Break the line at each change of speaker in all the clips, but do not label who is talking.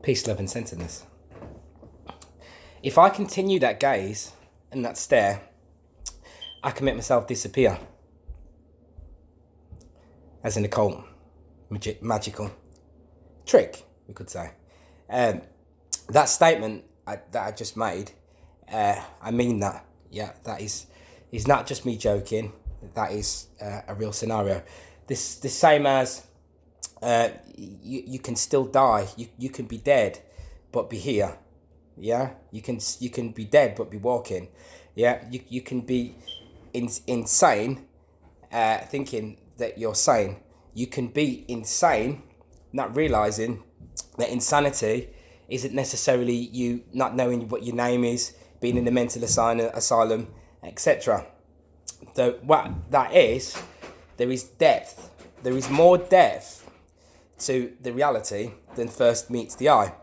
Peace, love, and centeredness. If I continue that gaze and that stare, I can make myself disappear. As an occult, magical trick, we could say. That statement that I just made, I mean that. Yeah, that is not just me joking. That is a real scenario. The same as you can still die. You can be dead, but be here. Yeah, you can be dead but be walking. Yeah, you can be insane, thinking that you're sane. You can be insane, not realizing that insanity isn't necessarily you not knowing what your name is, being in the mental asylum, etc. So what that is, there is depth. There is more depth to the reality than first meets the eye.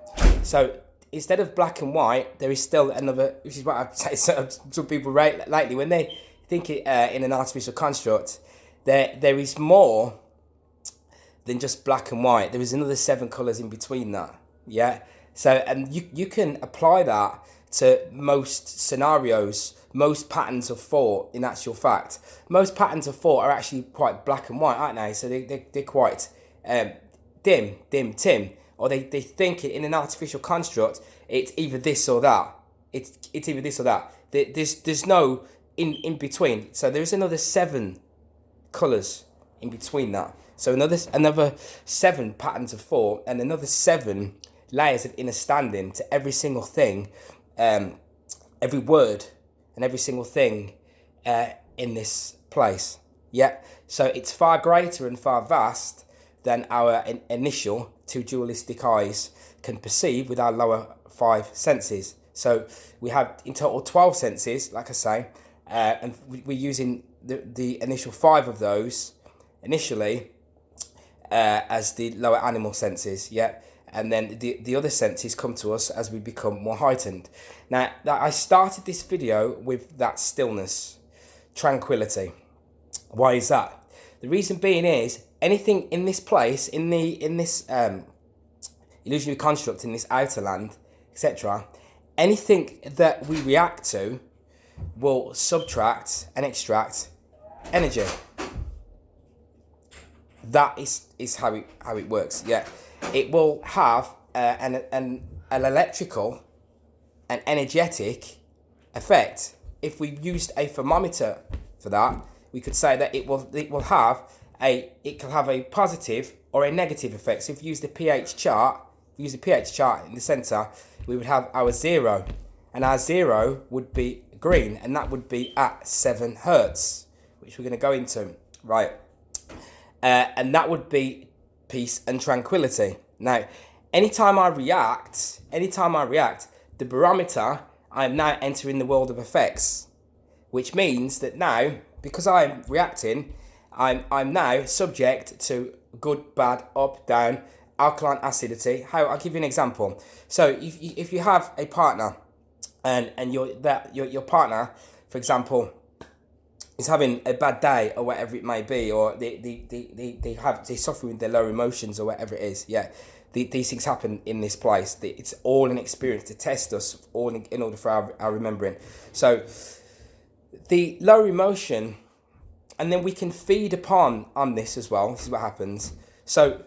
So instead of black and white, there is still another, which is what I've said to some people lately, when they think it in an artificial construct, there is more than just black and white. There is another 7 colours in between that. Yeah. So, and you can apply that to most scenarios, most patterns of thought. In actual fact, most patterns of thought are actually quite black and white, aren't they? So they're quite dim, or they think it in an artificial construct. It's either this or that. It's either this or that. There's no in between. So there's another 7 colours in between that. So another 7 patterns of thought and another 7 layers of understanding to every single thing, every word and every single thing in this place. Yeah. So it's far greater and far vast than our initial 2 dualistic eyes can perceive with our lower 5 senses. So we have in total 12 senses, like I say, and we're using the initial 5 of those initially as the lower animal senses, yeah, and then the other senses come to us as we become more heightened. Now, I started this video with that stillness, tranquility. Why is that? The reason being is anything in this place, in this illusionary construct, in this outer land, etc., anything that we react to will subtract and extract energy. That is how it works. Yeah, it will have an electrical and energetic effect. If we used a thermometer for that, we could say that it will have a positive or a negative effect. So if you use the pH chart, in the center, we would have our 0, and our 0 would be green, and that would be at 7 hertz, which we're going to go into, right? And that would be peace and tranquility. Now, anytime I react, the barometer, I'm now entering the world of effects, which means that now, because I'm reacting, I'm now subject to good, bad, up, down, alkaline, acidity. I'll give you an example. So if you have a partner, and your partner, for example, is having a bad day or whatever it may be, or they suffer with their low emotions or whatever it is. Yeah, these things happen in this place. It's all an experience to test us, all in order for our remembering. So the lower emotion, and then we can feed on this as well. This is what happens. So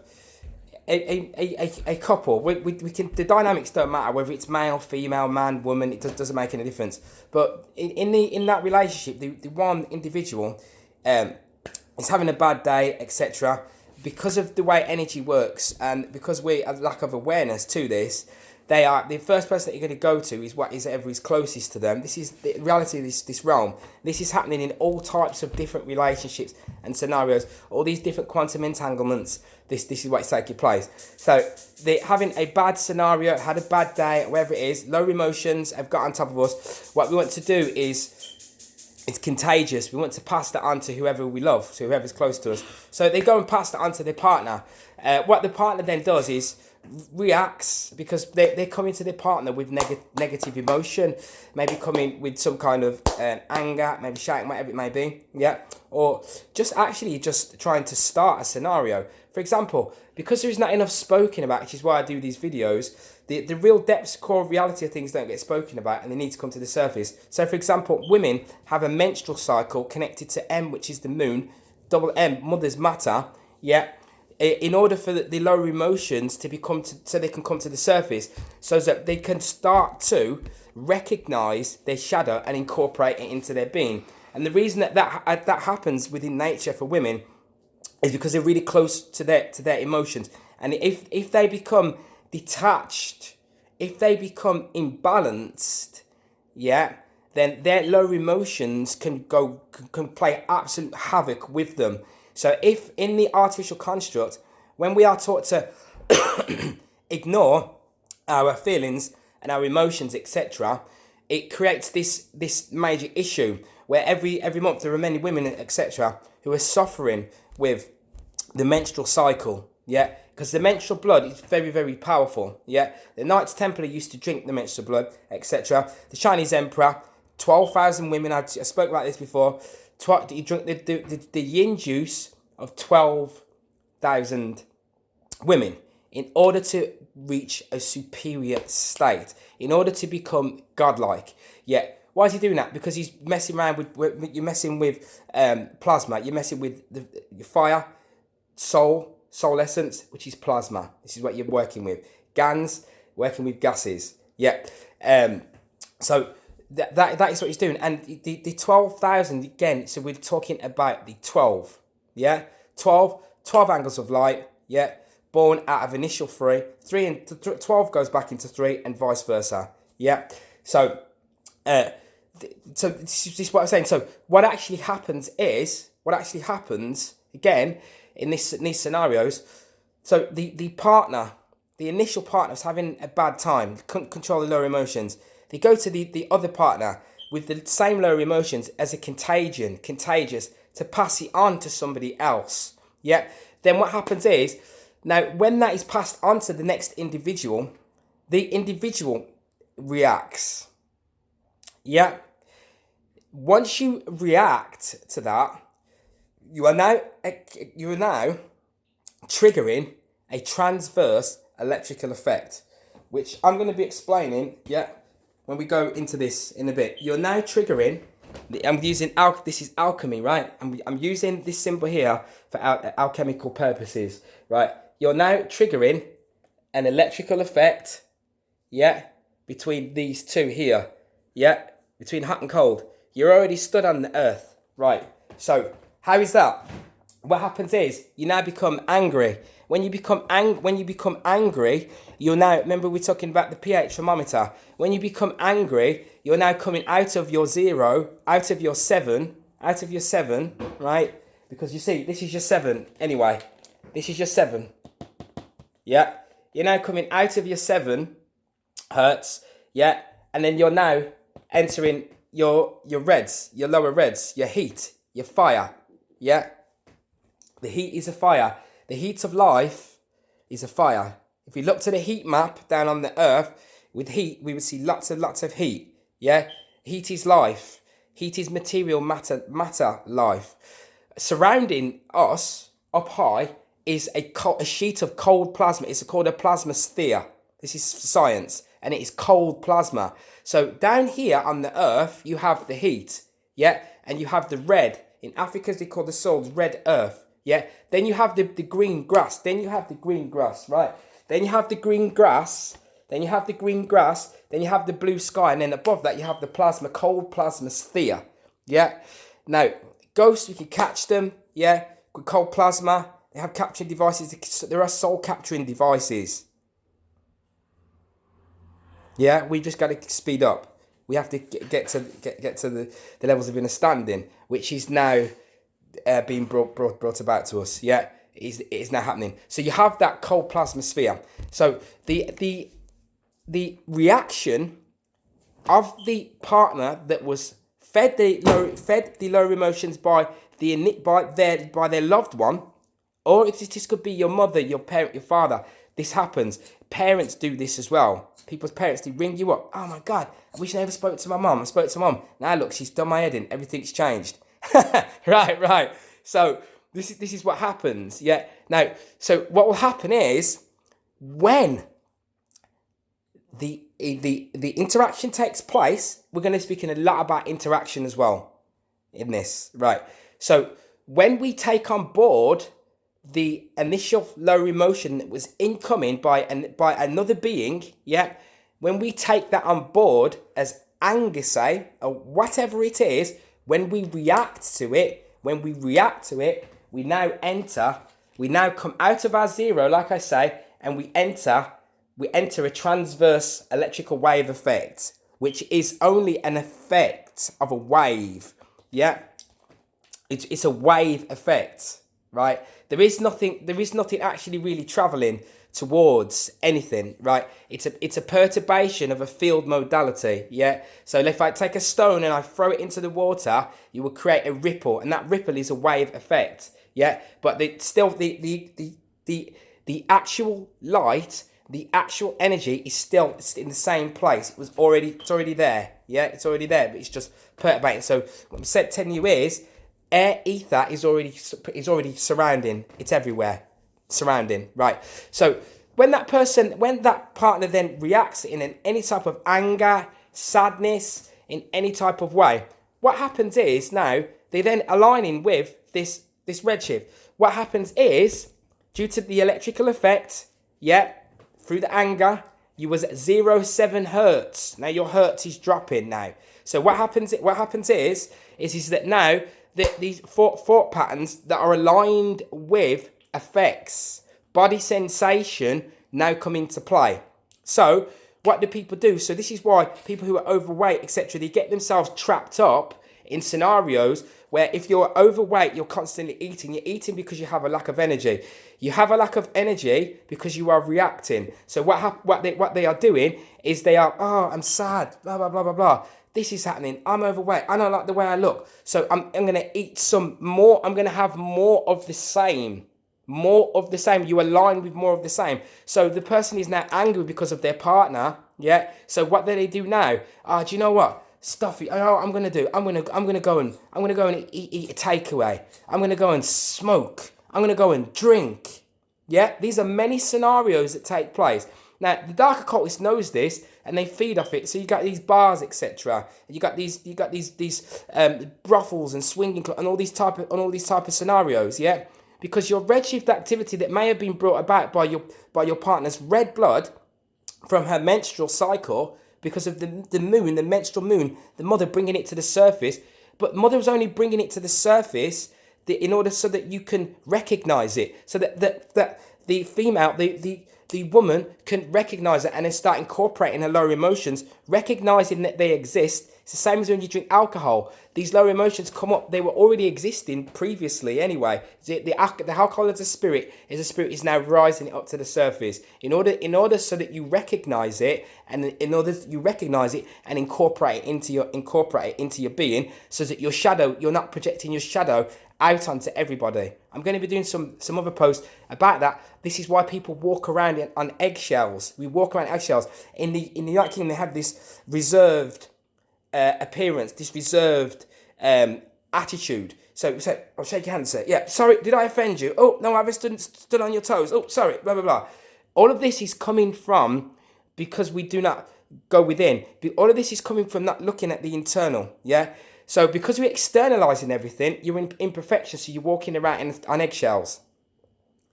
a couple, we can, the dynamics don't matter whether it's male, female, man, woman. It doesn't make any difference. But in that relationship, the one individual is having a bad day, etc. Because of the way energy works, and because we have lack of awareness to this, they are the first person that you're going to go to is whatever is closest to them. This is the reality of this realm. This is happening in all types of different relationships and scenarios, all these different quantum entanglements. This is what's taking place. So they having a bad scenario, had a bad day, whatever it is, low emotions have got on top of us. What we want to do is, it's contagious. We want to pass that on to whoever we love, to whoever's close to us. So they go and pass that on to their partner. What the partner then does is reacts, because they're coming to their partner with negative emotion, maybe coming with some kind of anger, maybe shouting, whatever it may be, yeah, or just trying to start a scenario. For example, because there's not enough spoken about, which is why I do these videos, the real depths, core reality of things don't get spoken about, and they need to come to the surface. So, for example, women have a menstrual cycle connected to M, which is the moon, double M, mother's matter. Yeah, in order for the lower emotions to so they can come to the surface, so that they can start to recognize their shadow and incorporate it into their being. And the reason that happens within nature for women is because they're really close to their emotions. And if they become detached, if they become imbalanced, yeah, then their lower emotions can play absolute havoc with them. So if in the artificial construct, when we are taught to ignore our feelings and our emotions, etc., it creates this major issue where every month there are many women, etc., who are suffering with the menstrual cycle, yeah, because the menstrual blood is very, very powerful, yeah. The Knights Templar used to drink the menstrual blood, etc. The Chinese Emperor, 12,000 women, I spoke about this before, he drank the yin juice of 12,000 women in order to reach a superior state, in order to become godlike, yeah. Why is he doing that? Because he's messing around you're messing with plasma, you're messing with your fire, soul essence, which is plasma. This is what you're working with. Gans, working with gases. Yeah. So that is what he's doing. And the 12,000, again, so we're talking about the 12. Yeah. 12 angles of light. Yeah. Born out of initial 3. 3 and 12 goes back into 3 and vice versa. Yeah. So this is what I'm saying. So what actually happens, again, in these scenarios, so the partner, the initial partner is having a bad time, couldn't control the lower emotions. They go to the other partner with the same lower emotions as a contagious, to pass it on to somebody else. Yeah. Then what happens is, now when that is passed on to the next individual, the individual reacts. Yeah. Once you react to that, you are now triggering a transverse electrical effect, which I'm going to be explaining, yeah, when we go into this in a bit. You're now triggering, I'm using, this is alchemy, right? I'm using this symbol here for alchemical purposes, right? You're now triggering an electrical effect, yeah, between these two here, yeah, between hot and cold. You're already stood on the earth, right? So how is that? What happens is you now become angry. When you become angry, you're now, remember we're talking about the pH thermometer. When you become angry, you're now coming out of your 0, out of your 7, right? Because you see, this is your 7 anyway. This is your 7. Yeah. You're now coming out of your 7 hertz, yeah, and then you're now entering your reds, your lower reds, your heat, your fire, yeah. The heat is a fire. The heat of life is a fire. If we look to the heat map down on the earth, with heat, we would see lots of heat, yeah. Heat is life. Heat is material matter life. Surrounding us up high is a sheet of cold plasma. It's called a plasma sphere. This is science, and it is cold plasma. So down here on the earth, you have the heat, yeah, and you have the red. In Africa, they call the soul red earth, yeah. Then you have the green grass. Then you have the green grass, right? Then you have the green grass. Then you have the green grass. Then you have the blue sky, and then above that you have the plasma, cold plasma sphere, yeah. Now ghosts, we can catch them, yeah, with cold plasma. They have capturing devices. There are soul capturing devices. Yeah, we just got to speed up. We have to get to the levels of understanding, which is now being brought about to us. Yeah, it is now happening. So you have that cold plasma sphere. So the reaction of the partner that was fed the lower emotions by their loved one, or this could be your mother, your parent, your father. This happens. Parents do this as well. People's parents, they ring you up. Oh my God, I wish I never spoke to my mum. I spoke to mum. Now look, she's done my head in. Everything's changed. Right. So this is what happens. Yeah. Now, so what will happen is when the interaction takes place. We're going to be speaking a lot about interaction as well in this, right? So when we take on board the initial lower emotion that was incoming by another being, yeah, when we take that on board as anger, say, or whatever it is, when we react to it, we now come out of our zero, like I say, and we enter a transverse electrical wave effect, which is only an effect of a wave. Yeah, it's a wave effect, right? There is nothing actually really traveling towards anything, right? It's a perturbation of a field modality, yeah? So if I take a stone and I throw it into the water, you will create a ripple, and that ripple is a wave effect, yeah? But the actual light, the actual energy is still in the same place. It's already there, yeah? It's already there, but it's just perturbating. So what I'm telling you is, air, ether is already surrounding. It's everywhere, surrounding, right? So when that partner then reacts in any type of anger, sadness, in any type of way, what happens is now they then aligning with this redshift. What happens is, due to the electrical effect, yeah, through the anger, you was at 0.7 hertz. Now your hertz is dropping now. So what happens is that now these thought patterns that are aligned with effects, body sensation, now come into play. So what do people do? So this is why people who are overweight, etc., they get themselves trapped up in scenarios where if you're overweight, you're constantly eating. You're eating because you have a lack of energy. You have a lack of energy because you are reacting. So what they are doing is they are, oh, I'm sad, blah, blah, blah, blah, blah. This is happening. I'm overweight. I don't like the way I look. So I'm going to eat some more. I'm going to have more of the same. More of the same. You align with more of the same. So the person is now angry because of their partner. Yeah. So what do they do now? Do you know what? Stuff it. Oh, I'm going to do. I'm going to go and eat a takeaway. I'm going to go and smoke. I'm going to go and drink. Yeah. These are many scenarios that take place. Now, the dark occultist knows this, and they feed off it. So you got these bars, etc. You got these brothels and swinging clubs and all these type of scenarios, yeah. Because your redshift activity that may have been brought about by your partner's red blood from her menstrual cycle, because of the moon, the menstrual moon, the mother bringing it to the surface. But mother was only bringing it to the surface in order so that you can recognize it, so that the female, the woman can recognize it and then start incorporating her lower emotions, recognizing that they exist. It's the same as when you drink alcohol. These lower emotions come up. They were already existing previously anyway. The alcohol is a spirit is now rising it up to the surface in order so that you recognize it, and in order you recognize it and incorporate it into your being, so that your shadow, you're not projecting your shadow out onto everybody. I'm going to be doing some other posts about that. This is why people walk around on eggshells. We walk around eggshells. In the United Kingdom, they have this reserved appearance, this reserved attitude. So I'll shake your hand and say, yeah, sorry, did I offend you? Oh, no, I haven't stood on your toes. Oh, sorry, blah, blah, blah. All of this is coming from, because we do not go within. All of this is coming from not looking at the internal, yeah? So because we're externalizing everything, you're in imperfection, so you're walking around on eggshells.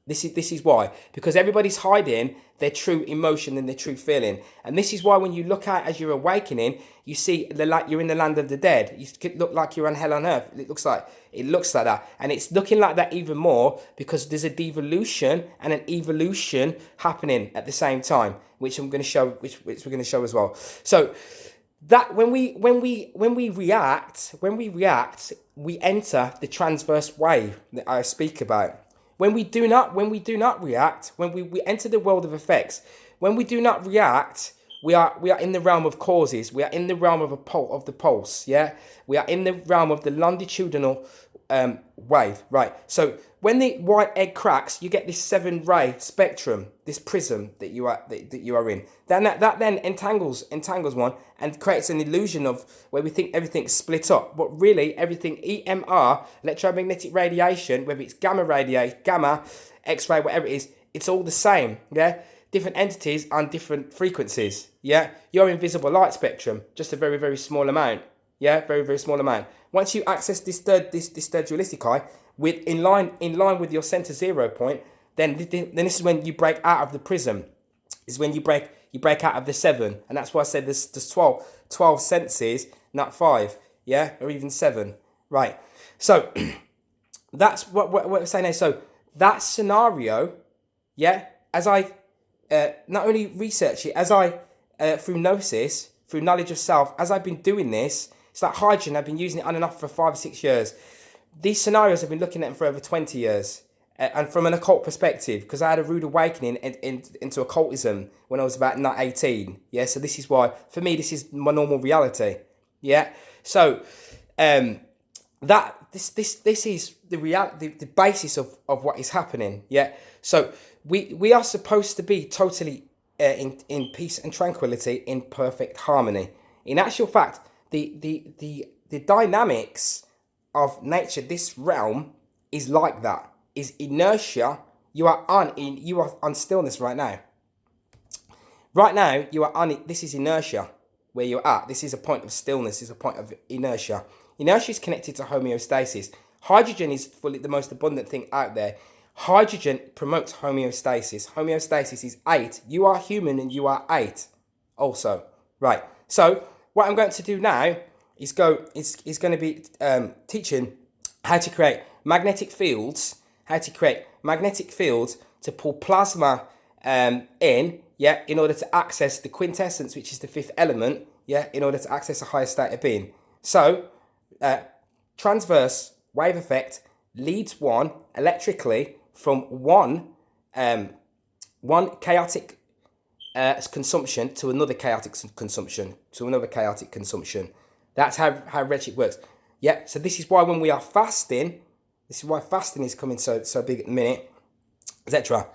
This is why. Because everybody's hiding their true emotion and their true feeling. And this is why when you look out as you're awakening, you see you're in the land of the dead. You look like you're on hell on earth. It looks like that. And it's looking like that even more because there's a devolution and an evolution happening at the same time, which I'm going to show, which we're going to show as well. So that when we react, we enter the transverse wave that I speak about. When we do not react, when we enter the world of effects, when we do not react, we are in the realm of causes. We are in the realm of the pulse. Yeah, we are in the realm of the longitudinal wave. Right. So when the white egg cracks, you get this 7-ray spectrum, this prism that you are in. That then entangles one and creates an illusion of where we think everything's split up, but really everything EMR, electromagnetic radiation, whether it's gamma, X-ray, whatever it is, it's all the same. Yeah. different entities on different frequencies. Yeah, your invisible light spectrum, just a very, very small amount. Yeah, very, very small amount. Once you access this third dualistic eye with in line with your center 0 point, then this is when you break out of the prism. Is when you break out of the 7, and that's why I said there's 12 senses, not 5. Yeah, or even 7. Right. So that's what we're saying there. So that scenario, yeah, as I not only research it, as I through gnosis, through knowledge of self, as I've been doing this, it's like hydrogen. I've been using it on and off for 5 or 6 years. These scenarios I've been looking at them for over 20 years. And from an occult perspective, because I had a rude awakening into occultism when I was about 18. Yeah, so this is why, for me, this is my normal reality. Yeah, so this is the reality, the basis of what is happening. Yeah, so we are supposed to be totally in peace and tranquility, in perfect harmony. In actual fact, the dynamics of nature, this realm, is like that. Is inertia. You are on stillness right now. Right now, you are on it. This is inertia where you're at. This is a point of stillness. This is a point of inertia. Inertia is connected to homeostasis. Hydrogen is fully the most abundant thing out there. Hydrogen promotes homeostasis. Homeostasis is 8. You are human and you are 8 also. Right. So what I'm going to do now is going to be teaching how to create magnetic fields. How to create magnetic fields to pull plasma in order to access the quintessence, which is the 5th element, in order to access a higher state of being. So, transverse wave effect leads one electrically from one chaotic consumption to another chaotic consumption, That's how redshift works. Yeah, so this is why when we are fasting, this is why fasting is coming so big at the minute, etc.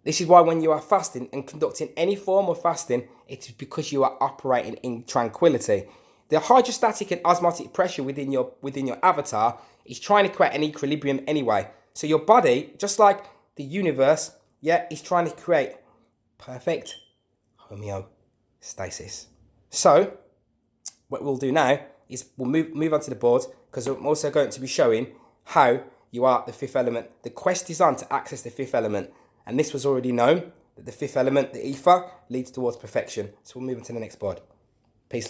This is why when you are fasting and conducting any form of fasting, it is because you are operating in tranquility. The hydrostatic and osmotic pressure within your avatar is trying to create an equilibrium anyway. So your body, just like the universe, is trying to create perfect homeostasis. So what we'll do now is we'll move on to the board, because I'm also going to be showing how you are the 5th element. The quest is on to access the 5th element. And this was already known, that the 5th element, the ether, leads towards perfection. So we'll move on to the next board.